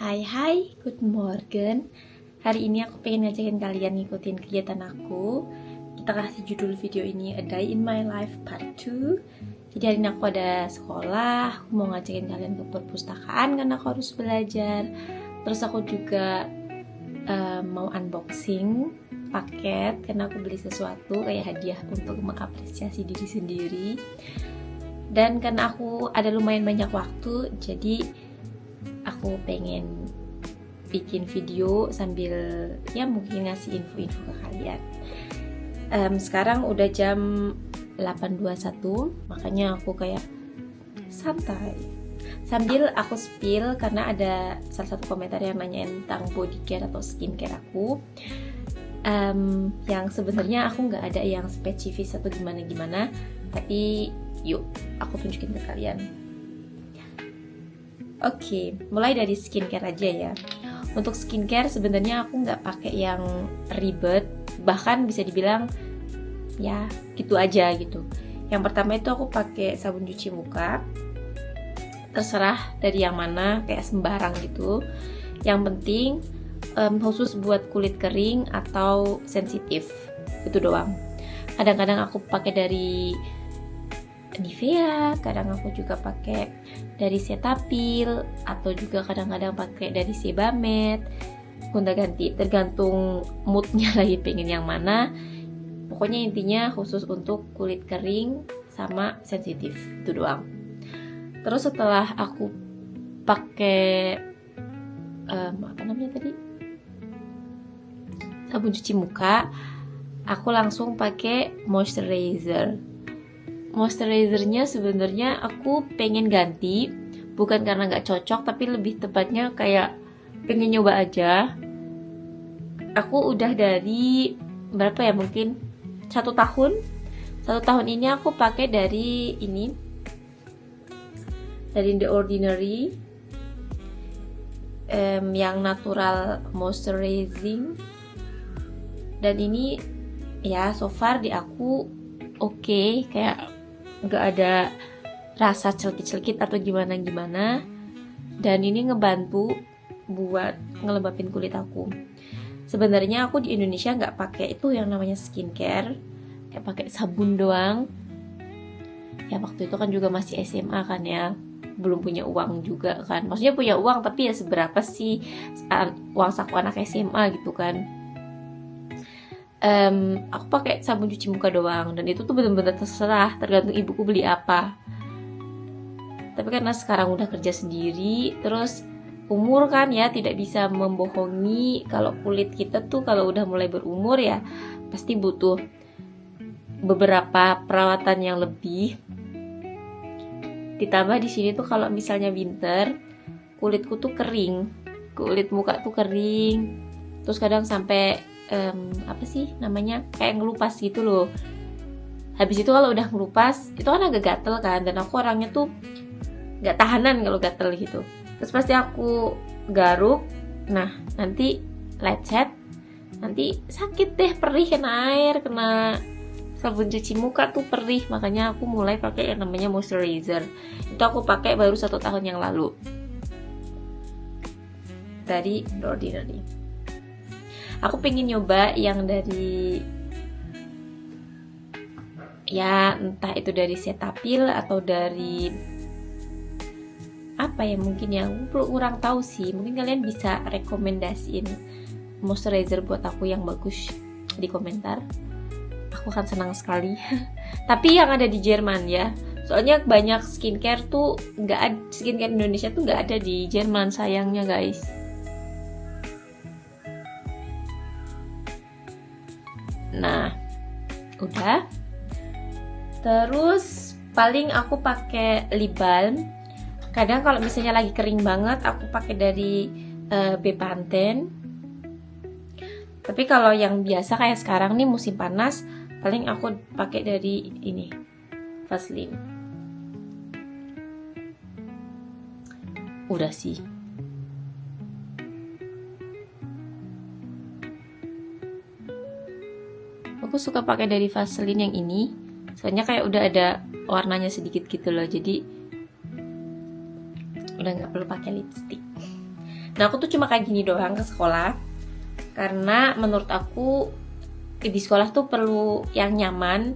Hai, good morning. Hari ini aku pengen ngajakin kalian ngikutin kegiatan aku. Kita kasih judul video ini A Day in My Life Part 2. Jadi hari ini aku ada sekolah, aku mau ngajakin kalian ke perpustakaan karena aku harus belajar. Terus aku juga mau unboxing paket karena aku beli sesuatu kayak hadiah untuk mengapresiasi diri sendiri. Dan karena aku ada lumayan banyak waktu, jadi aku pengen bikin video sambil ya mungkin ngasih info-info ke kalian. Sekarang udah jam 8.21, makanya aku kayak santai sambil aku spill karena ada salah satu komentar yang nanyain tentang body care atau skincare aku. Yang sebenarnya aku nggak ada yang spesifis atau gimana-gimana, tapi yuk aku tunjukin ke kalian. Oke, mulai dari skincare aja ya. Untuk skincare sebenarnya aku nggak pakai yang ribet, bahkan bisa dibilang ya gitu aja gitu. Yang pertama itu aku pakai sabun cuci muka, terserah dari yang mana, kayak sembarang gitu. Yang penting khusus buat kulit kering atau sensitif, itu doang. Kadang-kadang aku pakai dari Nivea, kadang aku juga pakai dari Cetaphil, atau juga kadang-kadang pakai dari Sebamed. Gonta-ganti, tergantung moodnya lagi pengen yang mana. Pokoknya intinya khusus untuk kulit kering sama sensitif, itu doang. Terus setelah aku pakai apa namanya tadi, sabun cuci muka, aku langsung pakai moisturizer. Moisturizernya sebenarnya aku pengen ganti, bukan karena nggak cocok, tapi lebih tepatnya kayak pengen nyoba aja. Aku udah dari berapa ya, mungkin 1 tahun. 1 tahun ini aku pakai dari ini, dari The Ordinary, yang natural moisturizing. Dan ini ya so far di aku oke, kayak nggak ada rasa celkit-celkit atau gimana-gimana, dan ini ngebantu buat ngelembapin kulit aku. Sebenarnya aku di Indonesia nggak pakai itu yang namanya skincare, kayak pakai sabun doang. Ya waktu itu kan juga masih SMA kan ya, belum punya uang juga kan, maksudnya punya uang tapi ya seberapa sih uang saku anak SMA gitu kan. Aku pakai sabun cuci muka doang, dan itu tuh bener-bener terserah, tergantung ibuku beli apa. Tapi karena sekarang udah kerja sendiri, terus umur kan ya tidak bisa membohongi, kalau kulit kita tuh kalau udah mulai berumur ya pasti butuh beberapa perawatan yang lebih. Ditambah di sini tuh kalau misalnya winter, kulitku tuh kering, kulit muka tuh kering, terus kadang sampai apa sih namanya, kayak ngelupas gitu loh. Habis itu kalau udah ngelupas itu kan agak gatel kan, dan aku orangnya tuh nggak tahanan kalau gatel gitu. Terus pasti aku garuk, nah nanti lecet, nanti sakit deh, perih, kena air, kena sabun cuci muka tuh perih. Makanya aku mulai pakai yang namanya moisturizer. Itu aku pakai baru 1 tahun yang lalu dari The Ordinary. Aku pengen nyoba yang dari ya entah itu dari Cetaphil atau dari apa ya, mungkin yang kurang tahu sih. Mungkin kalian bisa rekomendasiin moisturizer buat aku yang bagus di komentar. Aku akan senang sekali. Tapi yang ada di Jerman ya, soalnya banyak skincare tuh nggak ada, skincare Indonesia tuh nggak ada di Jerman sayangnya guys. Nah, udah. Terus paling aku pakai lip balm. Kadang kalau misalnya lagi kering banget, aku pakai dari Bepanthen. Tapi kalau yang biasa kayak sekarang nih musim panas, paling aku pakai dari ini, Vaseline. Udah sih. Aku suka pakai dari Vaseline yang ini, soalnya kayak udah ada warnanya sedikit gitu loh, jadi udah nggak perlu pakai lipstick. Nah aku tuh cuma kayak gini doang ke sekolah, karena menurut aku di sekolah tuh perlu yang nyaman.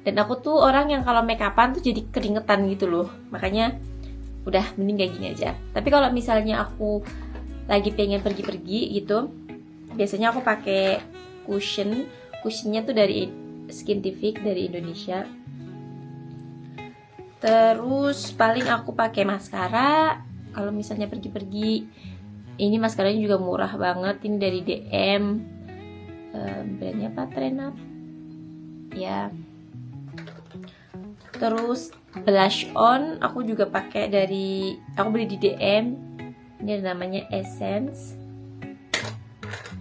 Dan aku tuh orang yang kalau make upan tuh jadi keringetan gitu loh, makanya udah mending kayak gini aja. Tapi kalau misalnya aku lagi pengen pergi-pergi gitu, biasanya aku pakai cushionnya tuh dari Skintific dari Indonesia. Terus paling aku pakai maskara kalau misalnya pergi-pergi. Ini maskaranya juga murah banget, ini dari DM, brandnya apa, Trenap ya. Terus blush on aku juga pakai dari, aku beli di DM, ini ada namanya Essence.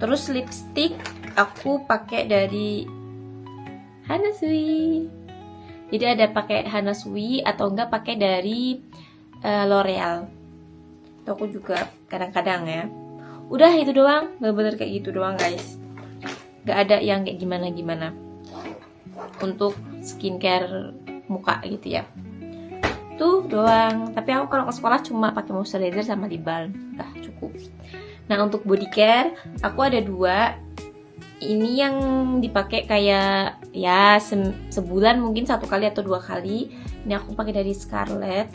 Terus lipstick aku pakai dari Hana Sui. Jadi ada pakai Hana Sui atau enggak pakai dari L'Oreal. Itu aku juga kadang-kadang ya. Udah itu doang, bener-bener kayak gitu doang guys. Gak ada yang kayak gimana-gimana untuk skincare muka gitu ya. Tuh doang. Tapi aku kalau ke sekolah cuma pakai moisturizer sama lip balm, udah cukup. Nah untuk body care aku ada 2. Ini yang dipakai kayak ya sebulan mungkin 1 kali atau 2 kali. Ini aku pakai dari Scarlett,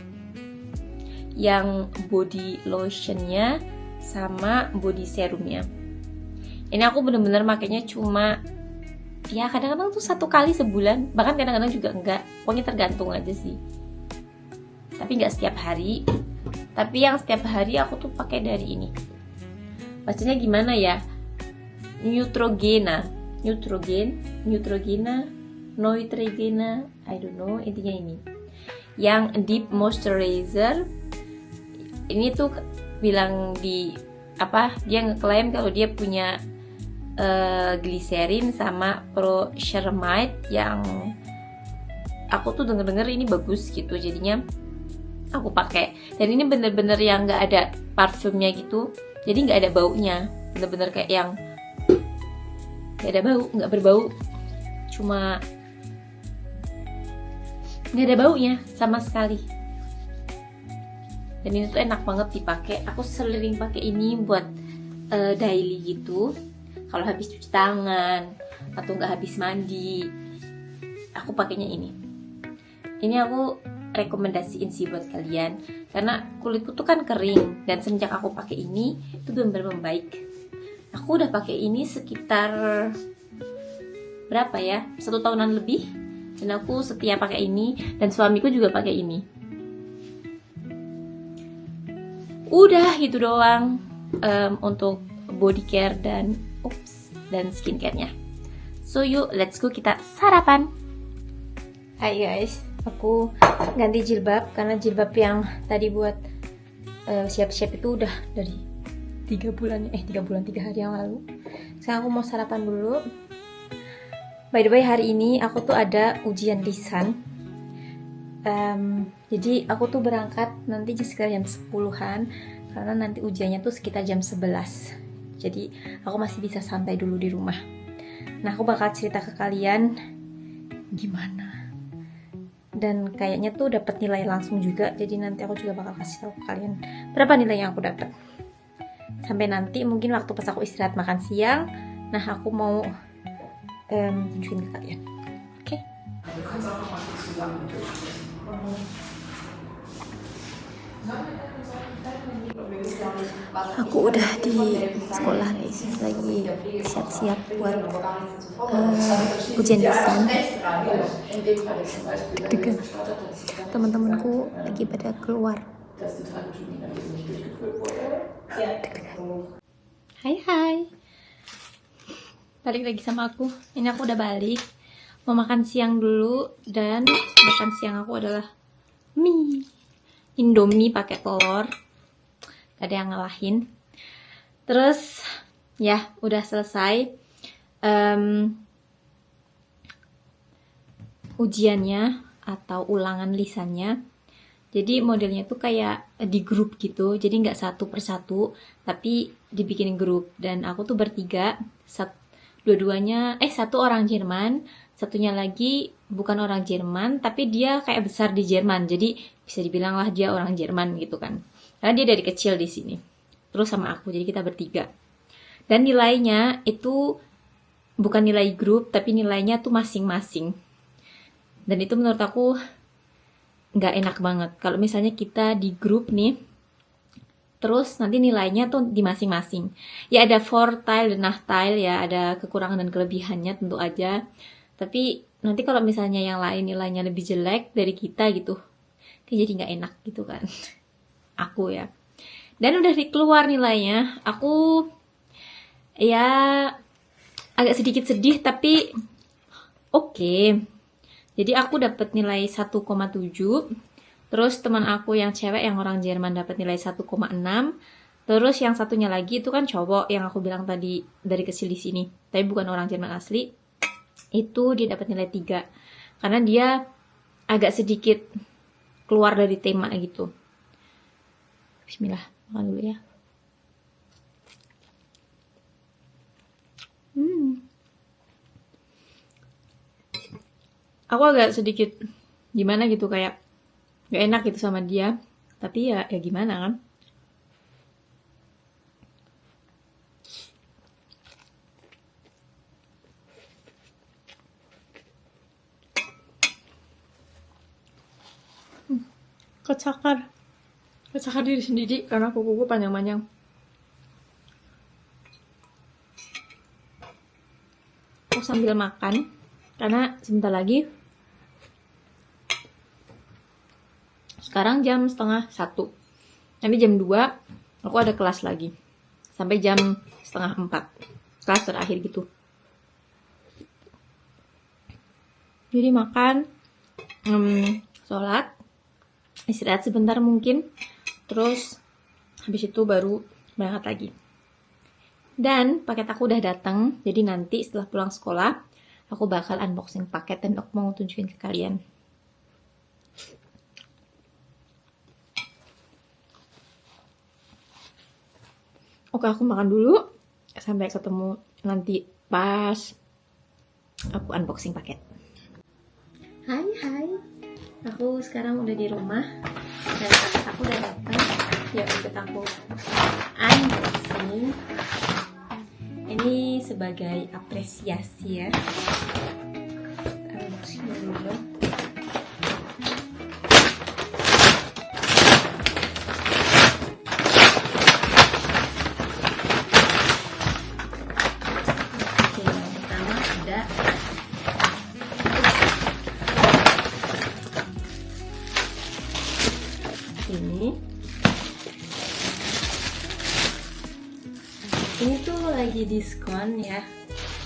yang body lotionnya sama body serumnya. Ini aku bener-bener makainya cuma ya kadang-kadang tuh 1 kali sebulan, bahkan kadang-kadang juga enggak, pokoknya tergantung aja sih. Tapi nggak setiap hari. Tapi yang setiap hari aku tuh pakai dari ini. Bacanya gimana ya? Neutrogena, I don't know, intinya ini. Yang deep moisturizer. Ini tuh bilang di apa? Dia ngeklaim kalau dia punya glycerin sama proceramide yang aku tuh denger ini bagus gitu, jadinya aku pakai. Dan ini bener-bener yang nggak ada parfumnya gitu, jadi nggak ada baunya, bener-bener kayak yang nggak ada bau, nggak berbau, cuma nggak ada baunya sama sekali. Dan ini tuh enak banget dipakai. Aku sering pakai ini buat daily gitu. Kalau habis cuci tangan atau nggak habis mandi, aku pakainya ini. Ini aku rekomendasiin sih buat kalian, karena kulitku tuh kan kering, dan semenjak aku pakai ini itu benar-benar membaik. Aku udah pakai ini sekitar berapa ya, 1 tahunan lebih, dan aku setia pakai ini, dan suamiku juga pakai ini. Udah gitu doang untuk body care dan skincare-nya. So yuk, let's go, kita sarapan. Hai guys, aku ganti jilbab karena jilbab yang tadi buat siap-siap itu udah dari 3 hari yang lalu. Sekarang aku mau sarapan dulu. By the way, hari ini aku tuh ada ujian lisan. Jadi aku tuh berangkat nanti sekitar jam 10-an, karena nanti ujiannya tuh sekitar jam 11. Jadi aku masih bisa santai dulu di rumah. Nah aku bakal cerita ke kalian gimana, dan kayaknya tuh dapat nilai langsung juga. Jadi nanti aku juga bakal kasih tahu ke kalian berapa nilai yang aku dapat. Sampai nanti mungkin waktu pas aku istirahat makan siang, nah aku mau tunjukin ke kalian. Oke? Aku udah di sekolah guys, lagi siap-siap buat ujian lisan. Teman-temanku lagi pada keluar. Hai, balik lagi sama aku. Ini aku udah balik, mau makan siang dulu, dan makan siang aku adalah mie Indomie pakai telur. Gak ada yang ngalahin. Terus ya udah selesai ujiannya atau ulangan lisannya. Jadi modelnya tuh kayak di grup gitu, jadi nggak 1 per 1, tapi dibikin grup. Dan aku tuh bertiga, dua-duanya satu orang Jerman, satunya lagi bukan orang Jerman, tapi dia kayak besar di Jerman, jadi bisa dibilang lah dia orang Jerman gitu kan, karena dia dari kecil di sini. terus sama aku, jadi kita bertiga. Dan nilainya itu bukan nilai grup, tapi nilainya tuh masing-masing. Dan itu menurut aku nggak enak banget. Kalau misalnya kita di grup nih, terus nanti nilainya tuh di masing-masing. Ya ada quartile dan nachtile ya, ada kekurangan dan kelebihannya tentu aja. Tapi nanti kalau misalnya yang lain nilainya lebih jelek dari kita gitu, kayak jadi nggak enak gitu kan. Aku ya. Dan udah dikeluar nilainya, aku ya agak sedikit sedih tapi oke. Jadi aku dapat nilai 1,7. Terus teman aku yang cewek yang orang Jerman dapat nilai 1,6. Terus yang satunya lagi itu kan cowok yang aku bilang tadi dari kecil di sini, tapi bukan orang Jerman asli. Itu dia dapat nilai 3. Karena dia agak sedikit keluar dari tema gitu. Bismillah, makan dulu ya. Aku agak sedikit gimana gitu, kayak gak enak gitu sama dia. Tapi ya gimana kan. Kecakar diri sendiri karena kukuku panjang-panjang. Aku sambil makan karena sebentar lagi, sekarang jam 12:30, nanti jam 2 aku ada kelas lagi sampai jam 3:30, kelas terakhir gitu. Jadi makan, sholat, istirahat sebentar mungkin, terus habis itu baru berangkat lagi. Dan paket aku udah datang, jadi nanti setelah pulang sekolah aku bakal unboxing paket dan aku mau tunjukin ke kalian. Oke, aku makan dulu. Sampai ketemu nanti pas aku unboxing paket. Hai. Aku sekarang udah di rumah dan paket aku udah datang. Ya, ikut aku unboxing. Ini sebagai apresiasi ya. Unboxing dulu. Oke, yang pertama ada ini tuh lagi diskon ya.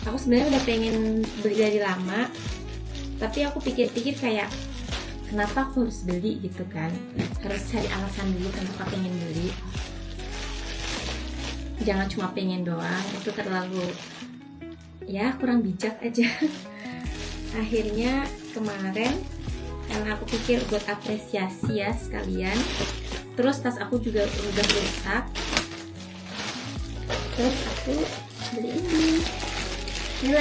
Aku sebenarnya udah pengen beli dari lama, tapi aku pikir-pikir kayak kenapa aku harus beli gitu kan, harus cari alasan dulu kenapa pengen beli. Jangan cuma pengen doang, itu terlalu ya kurang bijak aja. Akhirnya kemarin karena aku pikir buat apresiasi ya sekalian, terus tas aku juga udah rusak, terus aku beli ini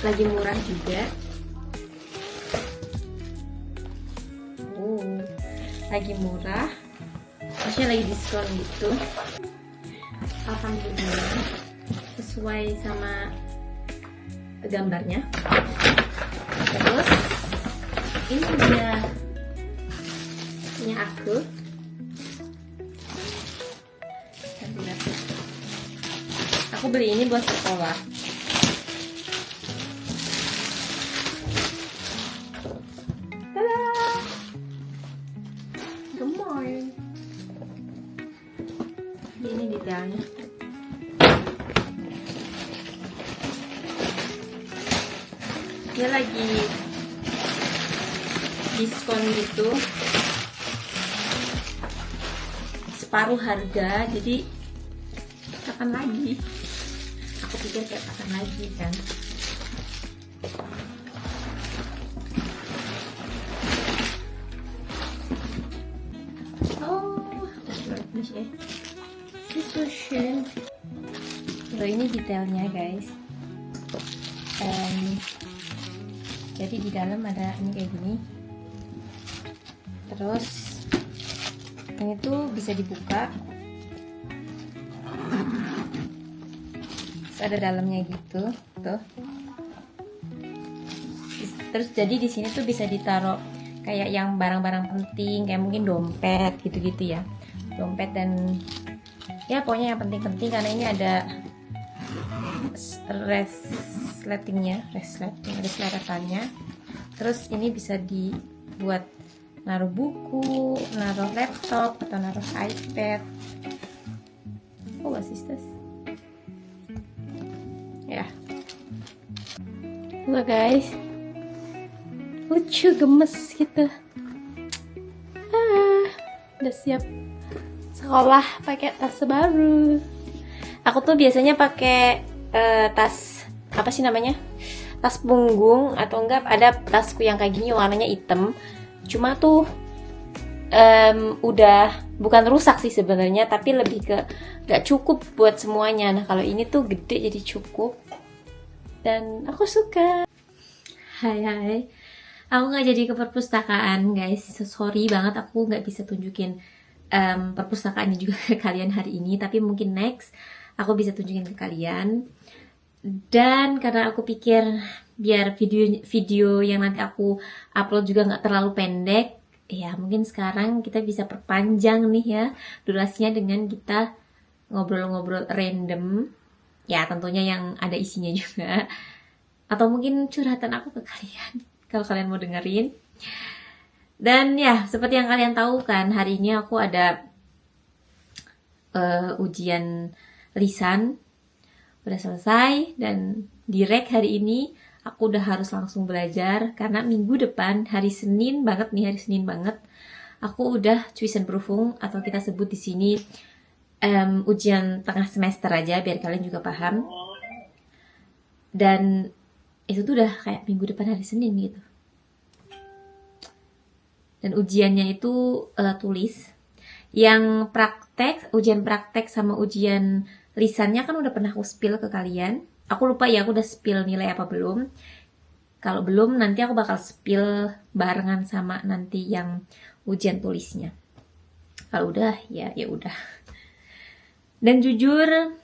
lagi murah juga. Lagi murah, maksudnya lagi diskon gitu. Alhamdulillah sesuai sama gambarnya. Terus ini dia punya aku. Aku beli ini buat sekolah. Tada! Gemoy. Ini detailnya. Dia lagi diskon gitu, separuh harga, jadi kapan lagi? Aku pikir kayak kapan lagi kan. Oh, bagus ya. So schön. Ini detailnya guys. Jadi di dalam ada ini kayak gini. Terus ini tuh bisa dibuka. Terus ada dalamnya gitu, tuh. Terus jadi di sini tuh bisa ditaruh kayak yang barang-barang penting, kayak mungkin dompet gitu-gitu ya. Dompet dan ya pokoknya yang penting-penting, karena ini ada resletingnya, ada seletannya. Terus ini bisa dibuat naruh buku, naruh laptop, atau naruh iPad. Oh, what is this? Ya. Look guys, lucu, gemes gitu. Udah siap sekolah pakai tas baru. Aku tuh biasanya pakai tas apa sih namanya? Tas punggung, atau enggak ada tasku yang kayak gini warnanya hitam. Cuma tuh udah bukan rusak sih sebenarnya, tapi lebih ke gak cukup buat semuanya. Nah kalau ini tuh gede jadi cukup, dan aku suka. Hai, aku nggak jadi ke perpustakaan guys, sorry banget aku nggak bisa tunjukin perpustakaannya juga ke kalian hari ini, tapi mungkin next aku bisa tunjukin ke kalian. Dan karena aku pikir biar video yang nanti aku upload juga nggak terlalu pendek, ya mungkin sekarang kita bisa perpanjang nih ya durasinya dengan kita ngobrol-ngobrol random, ya tentunya yang ada isinya juga, atau mungkin curhatan aku ke kalian kalau kalian mau dengerin. Dan ya seperti yang kalian tahu kan, hari ini aku ada ujian lisan udah selesai, dan direct hari ini aku udah harus langsung belajar karena minggu depan hari Senin banget aku udah Zwischenprüfung, atau kita sebut di sini ujian tengah semester aja biar kalian juga paham. Dan itu tuh udah kayak minggu depan hari Senin gitu. Dan ujiannya itu tulis. Yang praktek, ujian praktek sama ujian lisannya kan udah pernah aku spill ke kalian. Aku lupa ya aku udah spill nilai apa belum. Kalau belum nanti aku bakal spill barengan sama nanti yang ujian tulisnya. Kalau udah ya udah. Dan jujur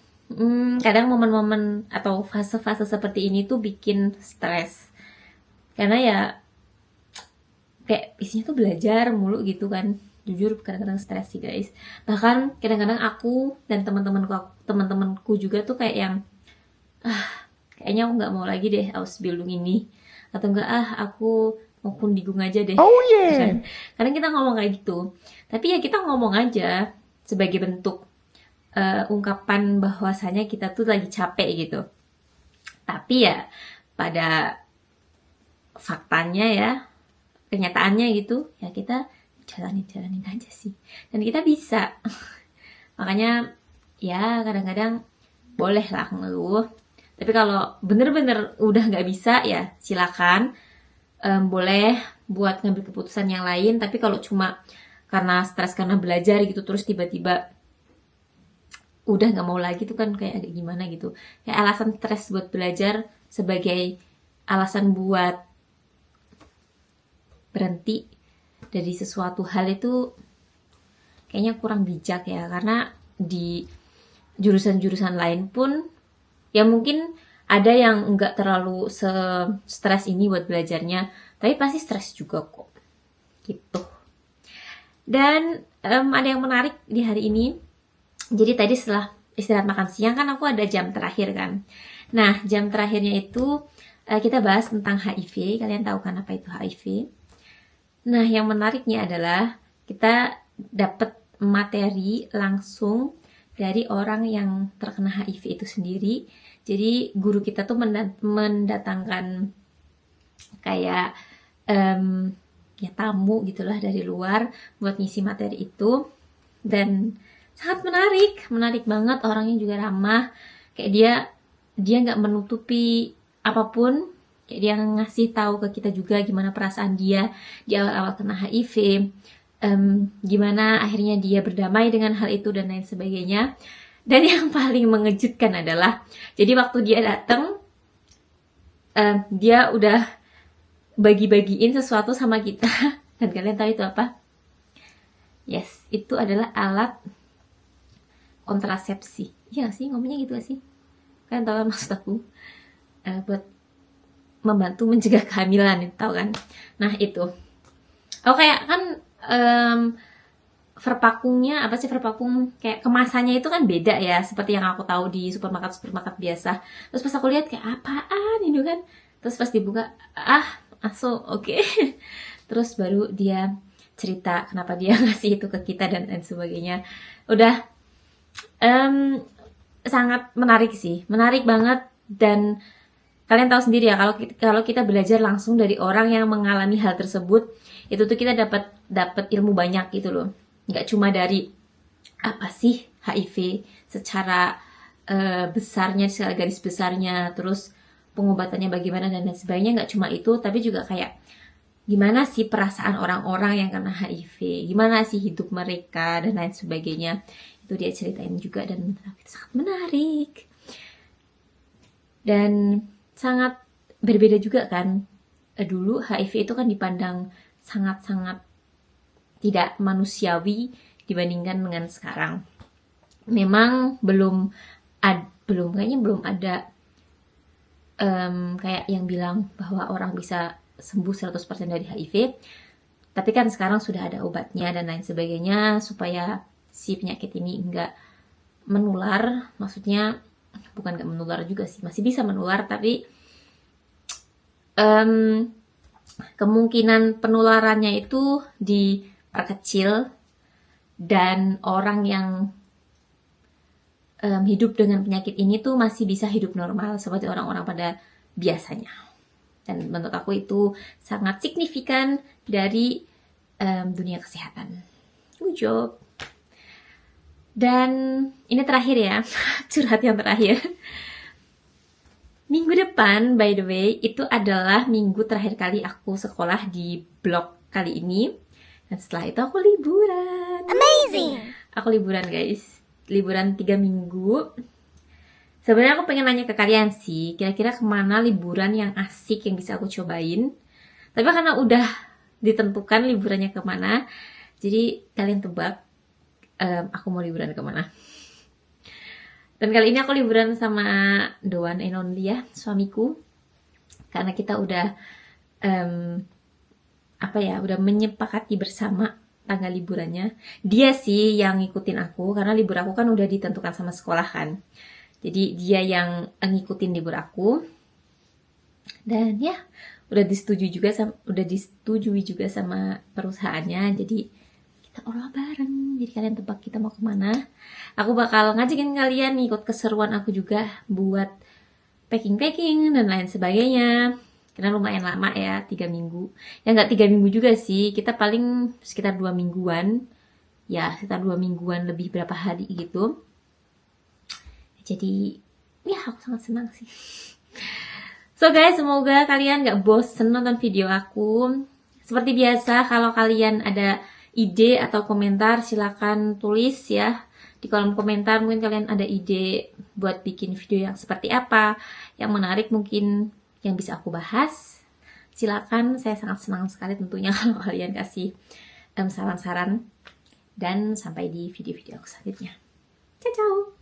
kadang momen-momen atau fase-fase seperti ini tuh bikin stres. Karena ya kayak isinya tuh belajar mulu gitu kan. Jujur kadang-kadang stres sih guys. Bahkan kadang-kadang aku dan teman-temanku juga tuh kayak yang kayaknya aku nggak mau lagi deh Ausbildung ini, atau enggak aku mau kundigung aja deh. Oh yeah. Kadang kita ngomong kayak gitu. Tapi ya kita ngomong aja sebagai bentuk ungkapan bahwasanya kita tuh lagi capek gitu. Tapi ya pada faktanya ya, kenyataannya gitu ya, kita jalanin aja sih, dan kita bisa. Makanya ya kadang-kadang boleh lah ngeluh, tapi kalau bener-bener udah nggak bisa ya silakan, boleh buat ngambil keputusan yang lain. Tapi kalau cuma karena stres karena belajar gitu terus tiba-tiba udah nggak mau lagi tuh kan kayak agak gimana gitu. Kayak alasan stres buat belajar sebagai alasan buat berhenti dari sesuatu hal itu kayaknya kurang bijak ya. Karena di jurusan-jurusan lain pun ya mungkin ada yang nggak terlalu stres ini buat belajarnya, tapi pasti stres juga kok gitu. Dan ada yang menarik di hari ini. Jadi tadi setelah istirahat makan siang kan aku ada jam terakhir kan. Nah jam terakhirnya itu kita bahas tentang HIV. Kalian tahu kan apa itu HIV? Nah yang menariknya adalah kita dapat materi langsung dari orang yang terkena HIV itu sendiri. Jadi guru kita tuh mendatangkan kayak ya tamu gitulah dari luar buat ngisi materi itu. Dan sangat menarik banget, orangnya juga ramah. Kayak dia nggak menutupi apapun. Kayak dia ngasih tahu ke kita juga gimana perasaan dia di awal-awal kena HIV, gimana akhirnya dia berdamai dengan hal itu dan lain sebagainya. Dan yang paling mengejutkan adalah, jadi waktu dia datang, dia udah bagi-bagiin sesuatu sama kita. Dan kalian tahu itu apa? Yes, itu adalah alat kontrasepsi. Iya gak sih? Ngomongnya gitu gak sih? Kalian tahu kan maksud aku? Buat membantu mencegah kehamilan, tahu kan? Nah itu. Oh kayak kan verpakungnya apa sih, verpakum kayak kemasannya itu kan beda ya, seperti yang aku tahu di supermarket biasa. Terus pas aku lihat kayak apaan ini kan, terus pas dibuka oke. Terus baru dia cerita kenapa dia ngasih itu ke kita dan lain sebagainya. Udah sangat menarik sih, menarik banget. Dan kalian tahu sendiri ya, kalau kita belajar langsung dari orang yang mengalami hal tersebut, itu tuh kita dapat ilmu banyak gitu loh. Nggak cuma dari apa sih HIV secara besarnya, secara garis besarnya, terus pengobatannya bagaimana dan lain sebagainya. Nggak cuma itu, tapi juga kayak gimana sih perasaan orang-orang yang kena HIV, gimana sih hidup mereka dan lain sebagainya. Itu dia ceritain juga dan itu sangat menarik. Dan sangat berbeda juga kan. Dulu HIV itu kan dipandang sangat-sangat tidak manusiawi dibandingkan dengan sekarang. Memang belum ada kayak yang bilang bahwa orang bisa sembuh 100% dari HIV. Tapi kan sekarang sudah ada obatnya dan lain sebagainya supaya si penyakit ini enggak menular. Maksudnya bukan nggak menular juga sih, masih bisa menular, tapi kemungkinan penularannya itu diperkecil dan orang yang hidup dengan penyakit ini tuh masih bisa hidup normal seperti orang-orang pada biasanya. Dan menurut aku itu sangat signifikan dari dunia kesehatan. Good job. Dan ini terakhir ya, curhat yang terakhir. Minggu depan, by the way, itu adalah minggu terakhir kali aku sekolah di blog kali ini. Dan setelah itu aku liburan. Amazing! Aku liburan guys, liburan 3 minggu. Sebenarnya aku pengen nanya ke kalian sih, kira-kira kemana liburan yang asik yang bisa aku cobain. Tapi karena udah ditentukan liburannya kemana, jadi kalian tebak aku mau liburan kemana. Dan kali ini aku liburan sama the one and only ya, suamiku. Karena kita udah udah menyepakati bersama tanggal liburannya. Dia sih yang ngikutin aku, karena libur aku kan udah ditentukan sama sekolah kan. Jadi dia yang ngikutin libur aku. Dan ya, udah disetujui juga sama perusahaannya. Jadi kita olah bareng. Jadi kalian tebak kita mau kemana. Aku bakal ngajakin kalian ikut keseruan aku juga buat packing dan lain sebagainya. Karena lumayan lama ya, 3 minggu. Ya nggak 3 minggu juga sih, kita paling sekitar 2 mingguan. Ya, sekitar 2 mingguan lebih berapa hari gitu. Jadi, ya aku sangat senang sih. So guys, semoga kalian gak bosen nonton video aku. Seperti biasa, kalau kalian ada ide atau komentar, silakan tulis ya di kolom komentar. Mungkin kalian ada ide buat bikin video yang seperti apa, yang menarik mungkin yang bisa aku bahas. Silakan, saya sangat senang sekali tentunya kalau kalian kasih saran-saran. Dan sampai di video-video aku selanjutnya. Ciao!